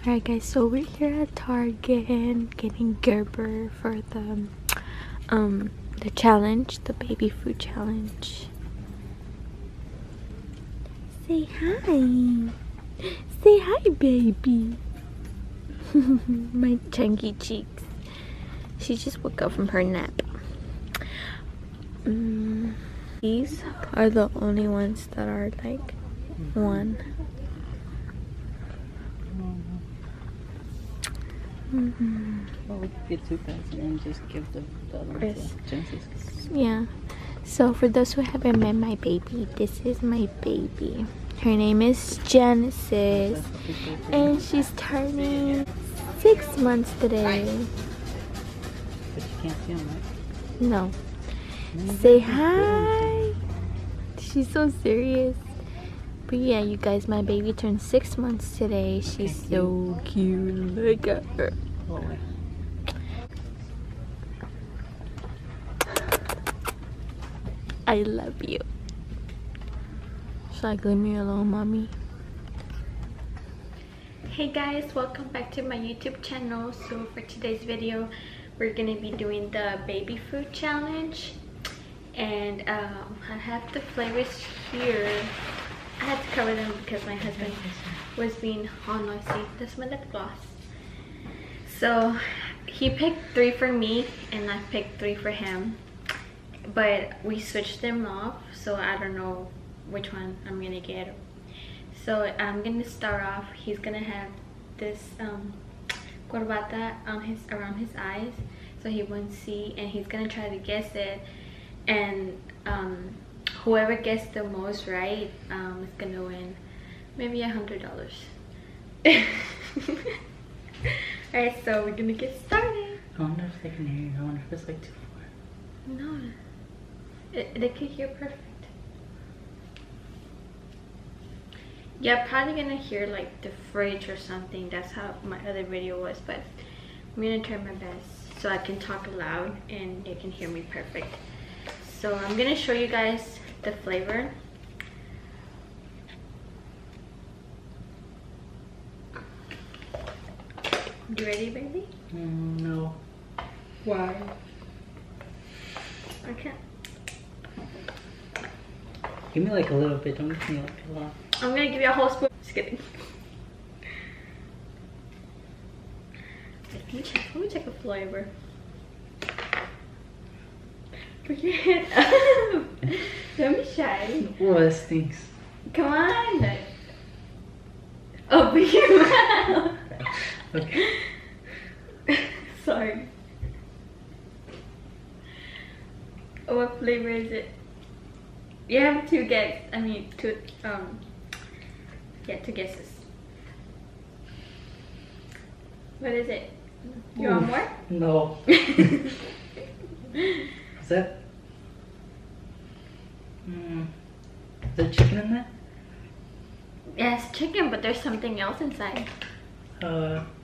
Alright guys, so we're here at Target getting Gerber for the challenge, the baby food challenge. Say hi. Say hi, baby. My chunky cheeks. She just woke up from her nap. These are the only ones that are like one. Well, we could get 2 pets and then just give the other one to Genesis. Yeah. So for those who haven't met my baby, this is my baby. Her name is Genesis, and she's turning 6 months today. But you can't see them, right? No. Say hi. She's so serious. But yeah, you guys, my baby turned 6 months today. She's so cute. Look at her. I love you. Should I leave me alone, mommy? Hey guys, welcome back to my YouTube channel. So for today's video, we're gonna be doing the baby food challenge, and I have the flavors here. I had to cover them because my husband was being all noisy. That's my lip gloss. So he picked 3 for me and I picked 3 for him, but we switched them off, so I don't know which one I'm gonna get. So I'm gonna start off. He's gonna have this corbata on around his eyes, so he won't see, and he's gonna try to guess it, and whoever gets the most right is gonna win maybe $100. Alright, so we're gonna get started. I wonder if they can hear you. I wonder if it's like too far. No, they could hear perfect. Yeah, probably gonna hear like the fridge or something. That's how my other video was, but I'm gonna try my best so I can talk loud and they can hear me perfect. So I'm gonna show you guys the flavor. You ready, baby? No. Why? Okay. Give me like a little bit. Don't give me like a lot. I'm gonna give you a whole spoon. Just kidding. Let me check the flavor. Put your hand up. Don't be shy. Oh, that stinks. Come on. Open your mouth. Okay. Sorry. What flavor is it? You have 2 guesses. I mean, 2 guesses. What is it? You want more? No. Is that? Is there chicken in that? Yeah, it's chicken, but there's something else inside.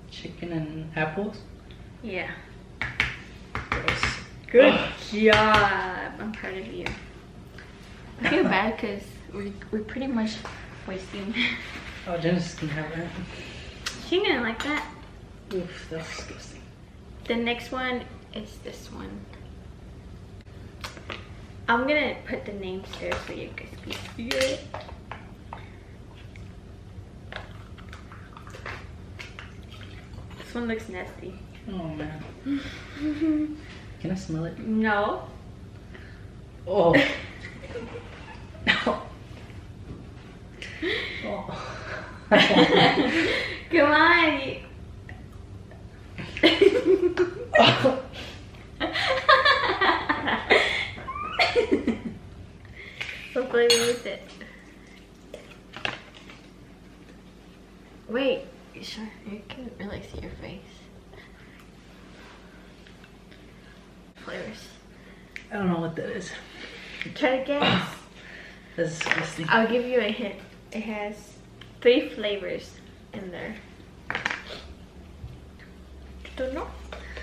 Chicken and apples? Yeah. Gross. Good job. I'm proud of you. I feel bad because we're pretty much wasting. Oh, Genesis can have that. She didn't like that. Oof, that's disgusting. The next one is this one. I'm gonna put the names there so you guys can see it. This one looks nasty. Oh man. Can I smell it? No. Oh. No. Oh. Come on. Oh. What flavor is it? Wait, you sure? You can't really see your face. Flavors. I don't know what that is. Try to guess. That's disgusting. I'll give you a hint. It has 3 flavors in there. You don't know?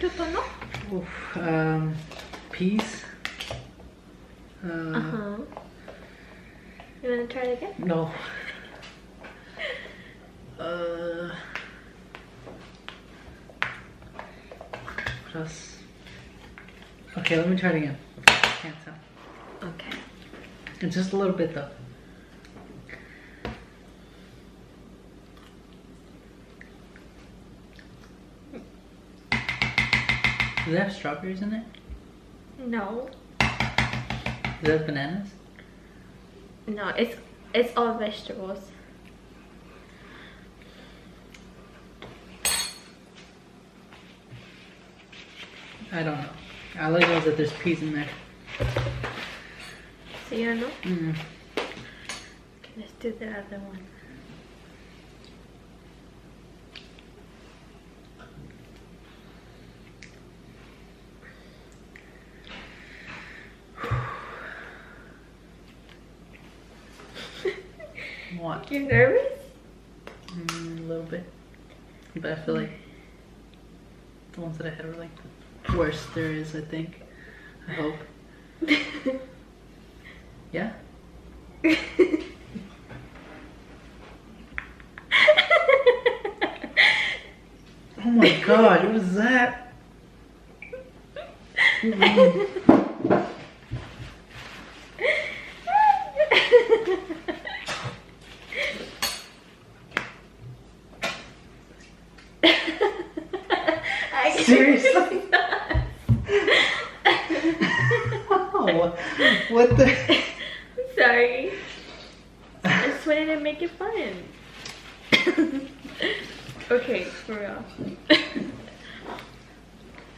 You don't know? Oof, peas. Uh-huh. You wanna try it again? No. Just... Okay, let me try it again. I can't tell. Okay. And just a little bit though. Does it have strawberries in it? No. Does it have bananas? No, it's all vegetables. I don't know. All I know is that there's peas in there. So you don't know? Mm. Okay, let's do the other one. What? You nervous? A little bit. But I feel like the ones that I had were like the worst there is, I think. I hope. Yeah? Oh my god, what was that? Seriously? Oh, what the? Sorry. I just wanted to make it fun. Okay, for real.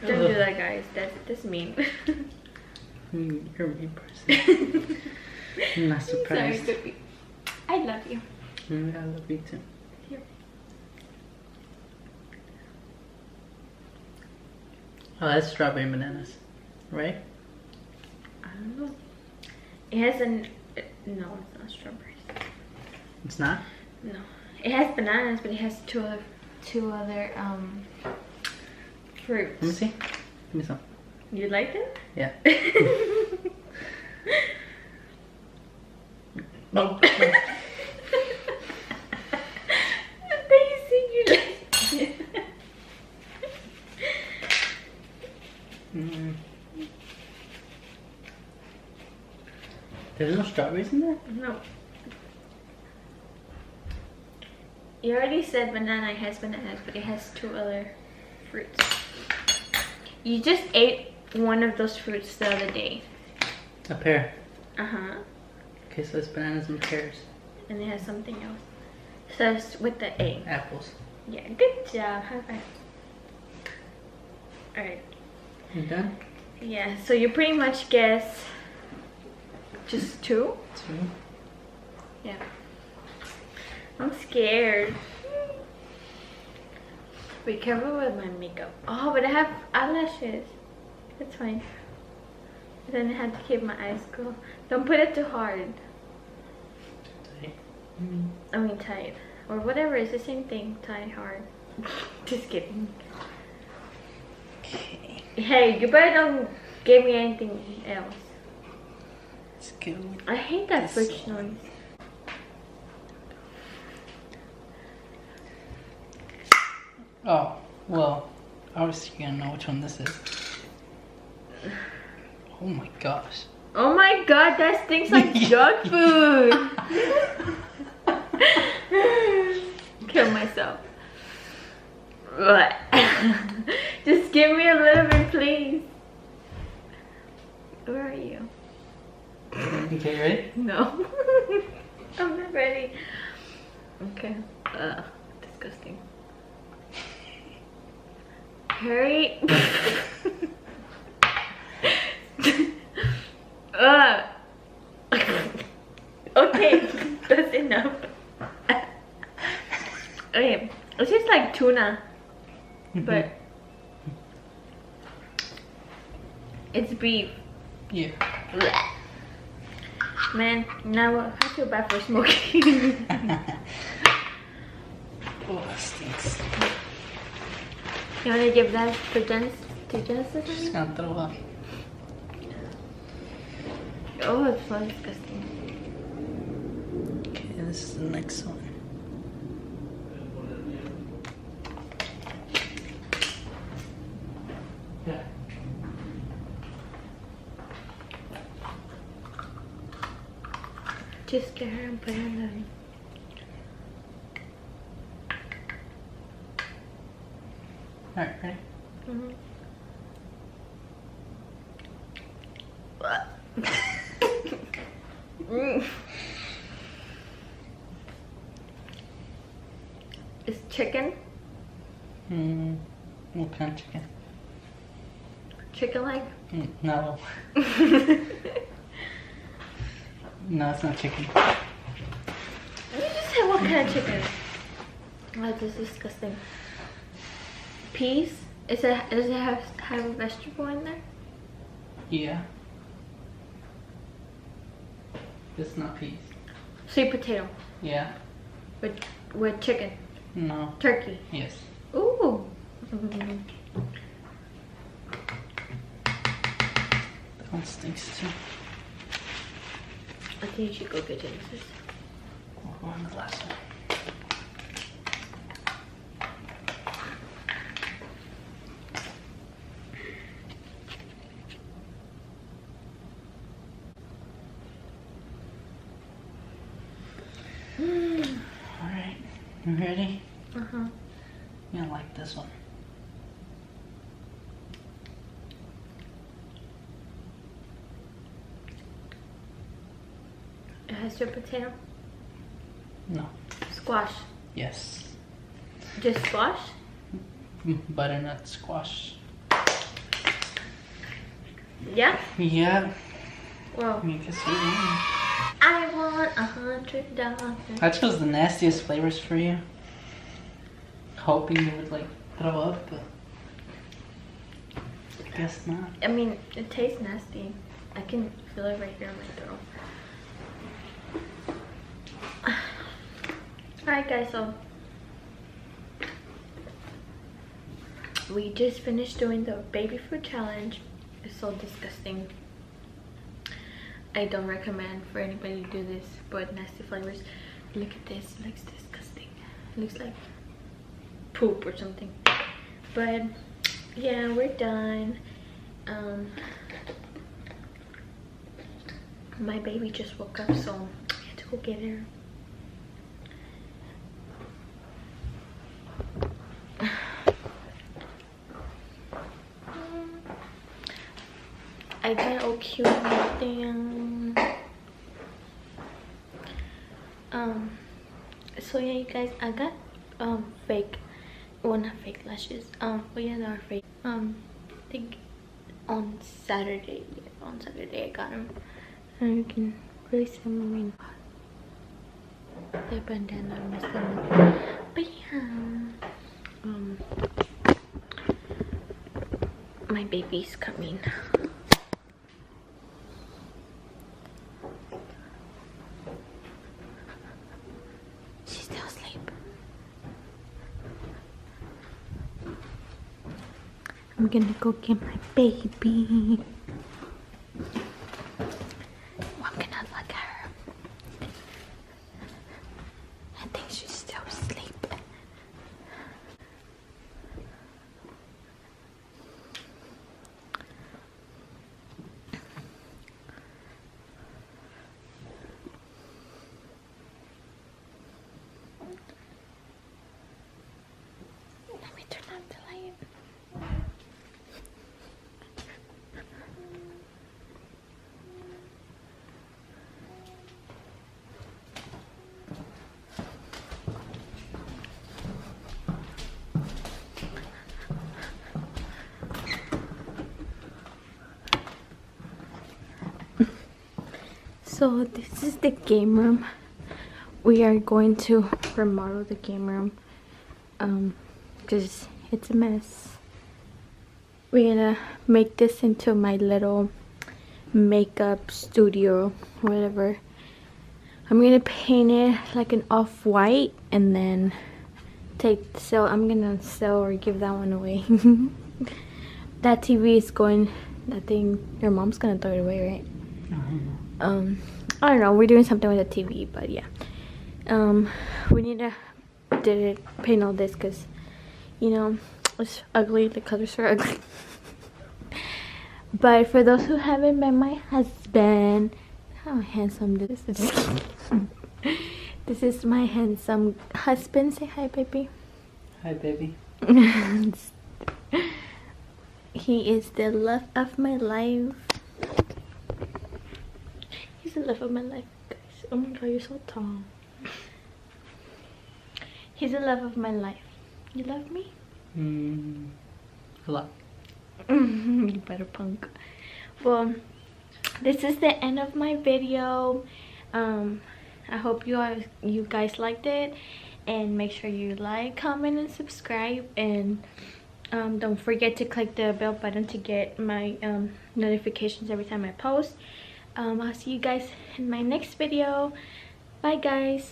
Don't do that, guys. That's mean. You're a mean person. I'm not surprised. Sorry, baby. I love you. I love you too. Here. Oh, that's strawberry and bananas, right? I don't know. It has no, it's not strawberries. It's not? No. It has bananas, but it has two other fruits. Let me see. Give me some. You like them? Yeah. No. You see, you like it. There's no strawberries in there? No. You already said banana. It has bananas, but it has two other fruits. You just ate one of those fruits the other day. A pear. Uh-huh. Okay, so it's bananas and pears. And it has something else. So it's with the A. Apples. Yeah, good job. High five. Alright. You done? Yeah, so you pretty much guess just two? Two. Yeah. I'm scared. Be careful with my makeup. Oh, but I have eyelashes. That's fine. Then I have to keep my eyes closed. Don't put it too hard. Tight. I mean tight. Or whatever, it's the same thing. Tight, hard. Just kidding. Okay. Hey, you better don't give me anything else. Let's go. I hate that fridge noise. Oh, well, obviously you're gonna know which one this is. Oh my gosh. Oh my god, that stinks like dog food. Kill myself. What? Just give me a little bit, please. Where are you? Okay, ready? No. I'm not ready. Okay. Disgusting. Hurry. Okay, that's enough. Okay, it's just like tuna, but it's beef. Yeah. Man, now I feel bad for smoking. Oh, it stinks. You want to give that to Genesis? Just gonna throw up. Oh, it's so disgusting. Okay, this is the next one. Yeah. Just get her and put her in the... Alright, ready? It's chicken? What kind of chicken? Chicken leg? No. No, it's not chicken. You just said what kind of chicken? Oh, this is disgusting. Peas? Does it have a vegetable in there? Yeah. It's not peas. Sweet potato. Yeah. With chicken. No. Turkey. Yes. Ooh. That one stinks too. I think you should go get Genesis. We'll go on the last one. Alright, you ready? Uh-huh. You're gonna like this one. It has sweet potato? No. Squash. Yes. Just squash? Butternut squash. Yeah? Yeah. Well, I guess you win. I want $100. I chose the nastiest flavors for you. Hoping you would like throw up, but I guess not. I mean, it tastes nasty. I can feel it right here in my throat. Alright guys, so we just finished doing the baby food challenge. It's so disgusting. I don't recommend for anybody to do this, but nasty flavors. Look at this, it looks disgusting. It looks like poop or something. But yeah, we're done. My baby just woke up, so I had to go get her. I got all cute and everything. So yeah, you guys, I got fake, well, not fake lashes, but yeah, they are fake. I think on Saturday I got them, and you can really see them. I mean, the bandana on my stomach. But yeah, my baby's coming. She's still asleep. I'm gonna go get my baby. I'm gonna look at her. I think she's still asleep. Let me turn on the light. So this is the game room. We are going to remodel the game room because it's a mess. We're gonna make this into my little makeup studio, whatever. I'm gonna paint it like an off-white and then I'm gonna sell or give that one away. That TV is going, that thing, your mom's gonna throw it away, right? I don't know, we're doing something with the TV, but yeah. We need to paint all this because, you know, it's ugly, the colors are ugly. But for those who haven't met my husband, how handsome this is. This is my handsome husband. Say hi, baby. Hi, baby. He is the love of my life. He's the love of my life, guys. Oh my god, you're so tall. He's the love of my life. You love me? A lot. You better punk. Well, this is the end of my video. I hope you guys liked it, and make sure you like, comment, and subscribe, and don't forget to click the bell button to get my notifications every time I post. I'll see you guys in my next video. Bye, guys.